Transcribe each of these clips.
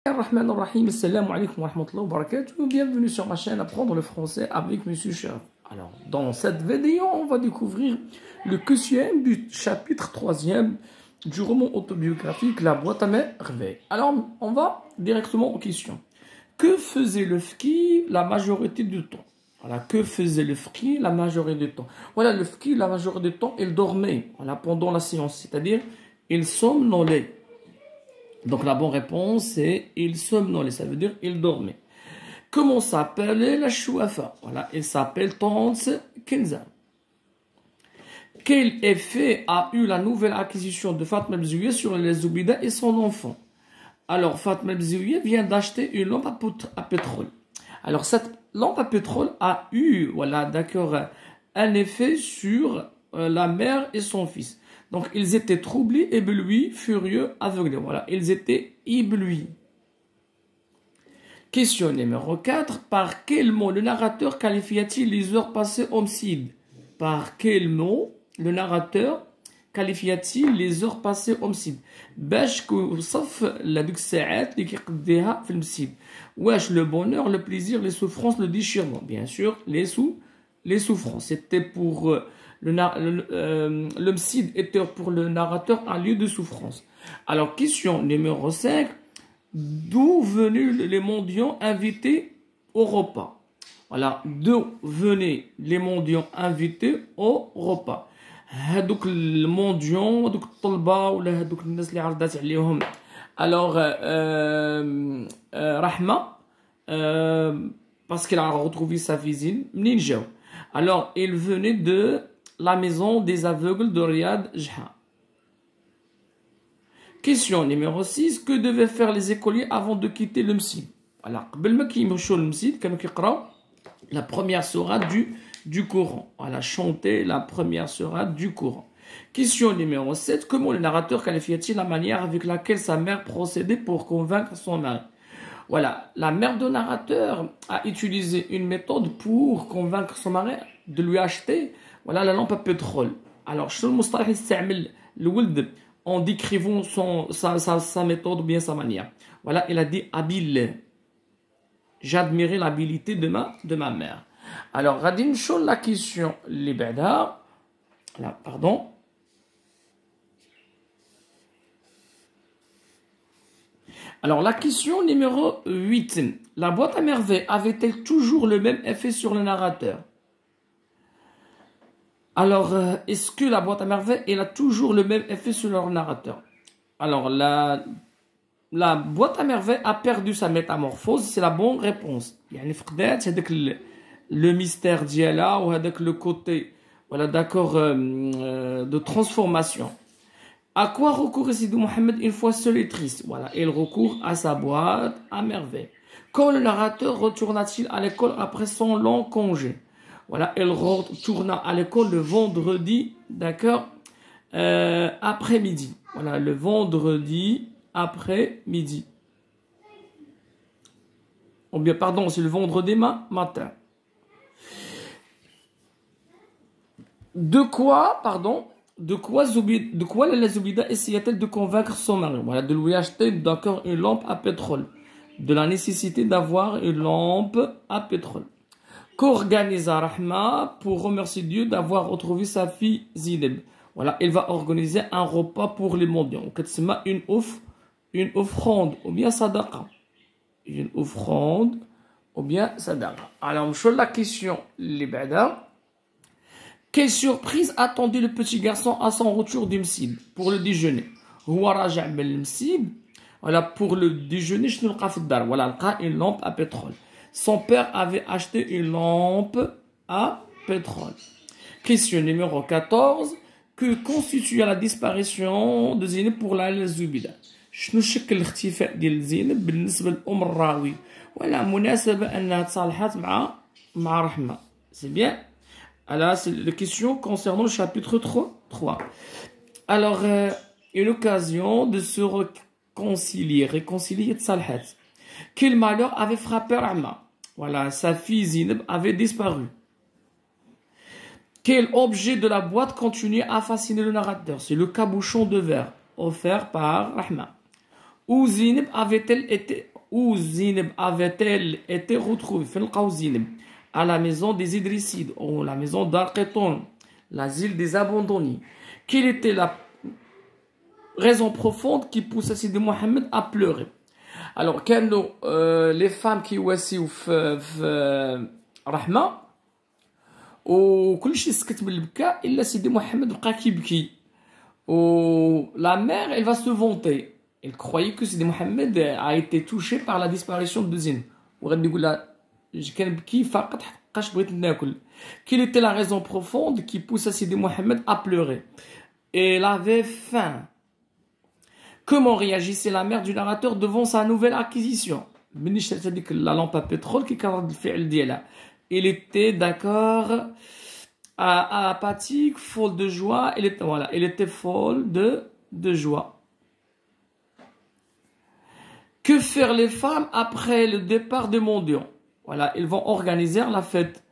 Rahman Rahim, Assalamu alaikum wa rahmatullahi wa barakatuh. Bienvenue sur ma chaîne Apprendre le français avec Monsieur Chef. Alors, dans cette vidéo, on va découvrir le QCM du chapitre 3e du roman autobiographique La boîte à merveilles. Alors, on va directement aux questions. Que faisait le fki la majorité du temps? Voilà, que faisait le fki la majorité du temps? Voilà, le fki la majorité du temps, il dormait voilà, pendant la séance, c'est-à-dire il somnolait. Donc la bonne réponse c'est il somnolait, ça veut dire il dormait. Comment s'appelait la chouafa? Voilà, il s'appelle Tante Kenza. Quel effet a eu la nouvelle acquisition de Fatma Bzouya sur les Zoubida et son enfant? Alors Fatma Bzouya vient d'acheter une lampe à pétrole. Alors cette lampe à pétrole a eu, voilà, d'accord, un effet sur la mère et son fils. Donc, ils étaient troublés, éblouis, furieux, aveuglés. Voilà, ils étaient éblouis. Question numéro 4. Par quel mot le narrateur qualifia-t-il les heures passées homicide? Par quel mot le narrateur qualifia-t-il les heures passées homicide? باش كيوصف هذوك الساعات اللي كيقضيها في المسيد. واش le bonheur, le plaisir, les souffrances, le déchirement? Bien sûr, les souffrances. C'était pour... Le mside était pour le narrateur un lieu de souffrance. Alors, question numéro 5. D'où venaient les mendiants invités au repas? Voilà, d'où venaient les mendiants invités au repas? هادوك المونديون هادوك الطلبة ولا هادوك الناس اللي عرضات عليهم. Alors, Rahma, parce qu'elle a retrouvé sa visite, منين جاو? Alors, il venait de la maison des aveugles de Riyad Jha. Question numéro 6. Que devaient faire les écoliers avant de quitter le msid? Voilà, قبل ما كيمشيو للمسجد كانوا كيقراو la première sourate du Coran. Voilà, chanter la première sourate du Coran. Question numéro 7. Comment le narrateur qualifia-t-il la manière avec laquelle sa mère procédait pour convaincre son mari? Voilà, la mère du narrateur a utilisé une méthode pour convaincre son mari de lui acheter voilà, la lampe à pétrole. Alors, en décrivant sa méthode ou bien sa manière. Voilà, il a dit habile. J'admirais l'habileté de ma mère. Alors, Radin Shol, la question, les bada. Là, pardon. Alors, la question numéro 8. La boîte à merveilles avait-elle toujours le même effet sur le narrateur? Alors, est-ce que la boîte à merveilles, elle a toujours le même effet sur le narrateur? Alors, la boîte à merveilles a perdu sa métamorphose, c'est la bonne réponse. يعني فقدات هذاك le mystère ديالها وهذاك le côté, voilà, d'accord, de transformation. À quoi recourt Sidi Mohamed une fois seul et triste? Voilà, il recourt à sa boîte à merveilles. Quand le narrateur retourna-t-il à l'école après son long congé? Voilà, il retourna à l'école le vendredi, d'accord, après-midi. Voilà, le vendredi après-midi. Ou bien, pardon, c'est le vendredi matin. De quoi la Zoubida essaya-t-elle de convaincre son mari? Voilà, de lui acheter d'accord une lampe à pétrole. De la nécessité d'avoir une lampe à pétrole. Qu'organisa Rahma pour remercier Dieu d'avoir retrouvé sa fille Zineb. Voilà, il va organiser un repas pour les mendiants. Une offrande ou bien sadaqa. Une offrande ou bien sadaqa. Alors, sur la question, les bada. Quelle surprise attendait le petit garçon à son retour du msid pour le déjeuner? Voilà, pour le déjeuner, voilà, une lampe à pétrole. Son père avait acheté une lampe à pétrole. Question numéro 14. Que constitue la disparition de Zineb pour la Zoubida? شنو شكل الاختفاء ديال زينب بالنسبة لأم الراوي؟ ولا مناسبة أنها تصالحت مع رحمة. C'est bien. Alors, c'est la question concernant le chapitre 3. Alors, une occasion de se réconcilier تصالحات. Quel malheur avait frappé Rahma? Voilà, sa fille Zineb avait disparu. Quel objet de la boîte continuait à fasciner le narrateur? C'est le cabochon de verre offert par Rahma. Où Zineb avait-elle été où Zineb avait-elle été retrouvée? À la maison des Idrissides, ou la maison d'Arqeton, l'asile des abandonnés. Quelle était la raison profonde qui poussa Sidi Mohamed à pleurer? Alors, les femmes qui wassiou في رحمة وكلشي سكت من البكاء إلا سيدي محمد بقى كيبكي. La mère, elle va se vanter. Elle croyait que Sidi Mohamed a été touché par la disparition de Zine. وغادي يقول لها كنبكي فقط حقاش بغيت ناكل. Quelle était la raison profonde qui poussa Sidi Mohamed à pleurer? Elle avait faim. Comment réagissait la mère du narrateur devant sa nouvelle acquisition? La lampe à pétrole qui il était d'accord, apathique, folle de joie. Elle était folle de joie. Que faire les femmes après le départ des mendiants? Voilà, ils vont organiser la fête.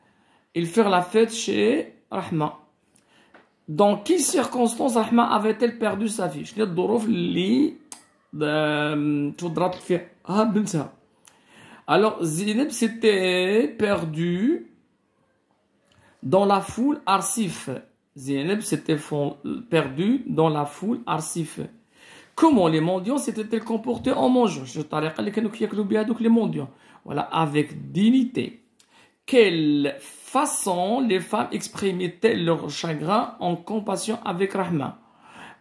Ils firent la fête chez Rahma. Dans quelles circonstances Rahma avait-elle perdu sa fille? شنو الظروف اللي تفضلت فيها بنتها. Alors Zineb s'était perdue dans la foule Arsif. Zineb s'était perdue dans la foule Arsif. Comment les mendiants s'étaient-ils comportés en mangeant? Les mendiants. Voilà, avec dignité. Quelle façon les femmes exprimaient-elles leur chagrin en compassion avec Rahma?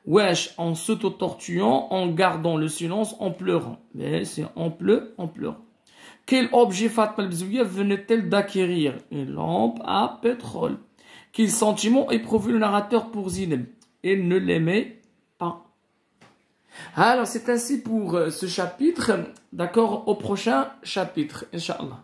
Wesh, en s'auto-tortuant, en gardant le silence, en pleurant. Mais c'est en pleurant. Quel objet Fatma al-Bzouya venait-elle d'acquérir? Une lampe à pétrole. Quel sentiment éprouvait le narrateur pour Zineb? Il ne l'aimait pas. Alors, c'est ainsi pour ce chapitre. D'accord, au prochain chapitre, Inch'Allah.